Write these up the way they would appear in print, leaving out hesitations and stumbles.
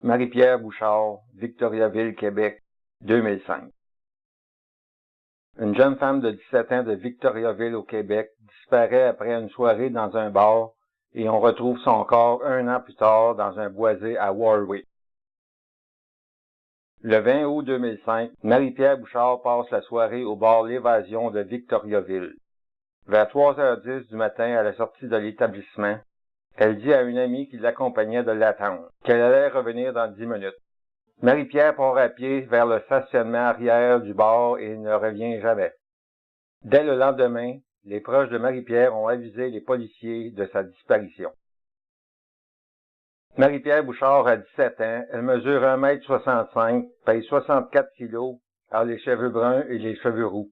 Marie-Pierre Bouchard, Victoriaville, Québec, 2005. Une jeune femme de 17 ans de Victoriaville au Québec disparaît après une soirée dans un bar et on retrouve son corps un an plus tard dans un boisé à Warwick. Le 20 août 2005, Marie-Pierre Bouchard passe la soirée au bar L'Évasion de Victoriaville. Vers 3h10 du matin, à la sortie de l'établissement, elle dit à une amie qui l'accompagnait de l'attendre, qu'elle allait revenir dans 10 minutes. Marie-Pierre part à pied vers le stationnement arrière du bar et ne revient jamais. Dès le lendemain, les proches de Marie-Pierre ont avisé les policiers de sa disparition. Marie-Pierre Bouchard a 17 ans, elle mesure 1,65 m, pèse 64 kg, a les cheveux bruns et les cheveux roux.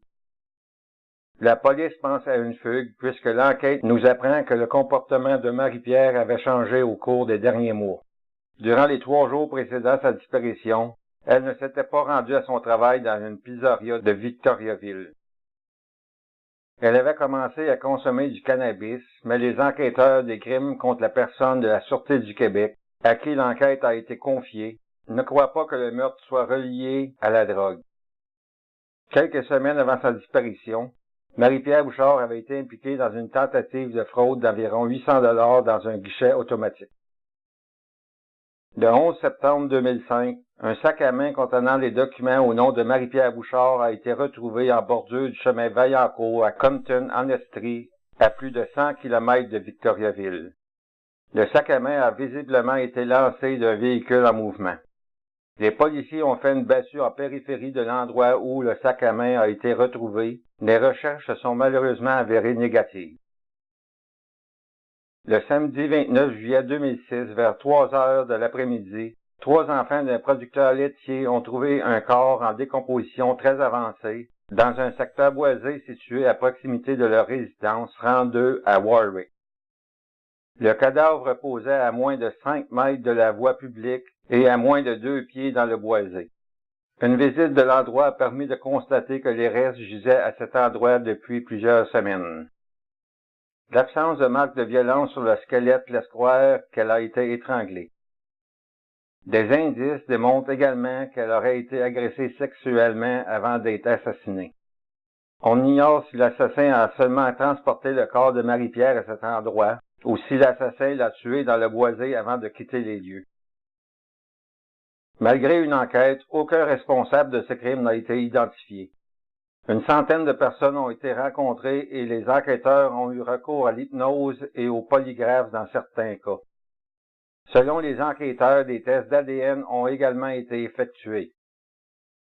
La police pense à une fugue puisque l'enquête nous apprend que le comportement de Marie-Pierre avait changé au cours des derniers mois. Durant les 3 jours précédant sa disparition, elle ne s'était pas rendue à son travail dans une pizzeria de Victoriaville. Elle avait commencé à consommer du cannabis, mais les enquêteurs des crimes contre la personne de la Sûreté du Québec, à qui l'enquête a été confiée, ne croient pas que le meurtre soit relié à la drogue. Quelques semaines avant sa disparition, Marie-Pierre Bouchard avait été impliquée dans une tentative de fraude d'environ 800 $ dans un guichet automatique. Le 11 septembre 2005, un sac à main contenant les documents au nom de Marie-Pierre Bouchard a été retrouvé en bordure du chemin Vaillancourt à Compton, en Estrie, à plus de 100 km de Victoriaville. Le sac à main a visiblement été lancé d'un véhicule en mouvement. Les policiers ont fait une battue en périphérie de l'endroit où le sac à main a été retrouvé. Les recherches se sont malheureusement avérées négatives. Le samedi 29 juillet 2006, vers 3 heures de l'après-midi, 3 enfants d'un producteur laitier ont trouvé un corps en décomposition très avancée dans un secteur boisé situé à proximité de leur résidence 32 à Warwick. Le cadavre reposait à moins de 5 mètres de la voie publique et à moins de 2 pieds dans le boisé. Une visite de l'endroit a permis de constater que les restes gisaient à cet endroit depuis plusieurs semaines. L'absence de marques de violence sur le squelette laisse croire qu'elle a été étranglée. Des indices démontrent également qu'elle aurait été agressée sexuellement avant d'être assassinée. On ignore si l'assassin a seulement transporté le corps de Marie-Pierre à cet endroit ou si l'assassin l'a tuée dans le boisé avant de quitter les lieux. Malgré une enquête, aucun responsable de ce crime n'a été identifié. Une centaine de personnes ont été rencontrées et les enquêteurs ont eu recours à l'hypnose et au polygraphe dans certains cas. Selon les enquêteurs, des tests d'ADN ont également été effectués.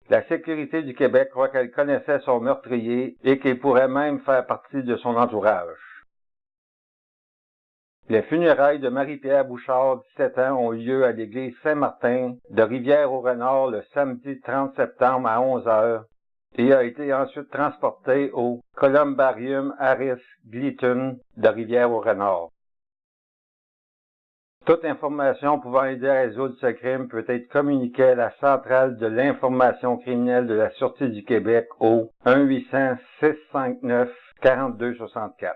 La Sécurité du Québec croit qu'elle connaissait son meurtrier et qu'il pourrait même faire partie de son entourage. Les funérailles de Marie-Pierre Bouchard, 17 ans, ont eu lieu à l'église Saint-Martin de Rivière-au-Renard le samedi 30 septembre à 11 h et a été ensuite transportée au Columbarium Harris Gleaton de Rivière-au-Renard. Toute information pouvant aider à résoudre ce crime peut être communiquée à la centrale de l'information criminelle de la Sûreté du Québec au 1-800-659-4264.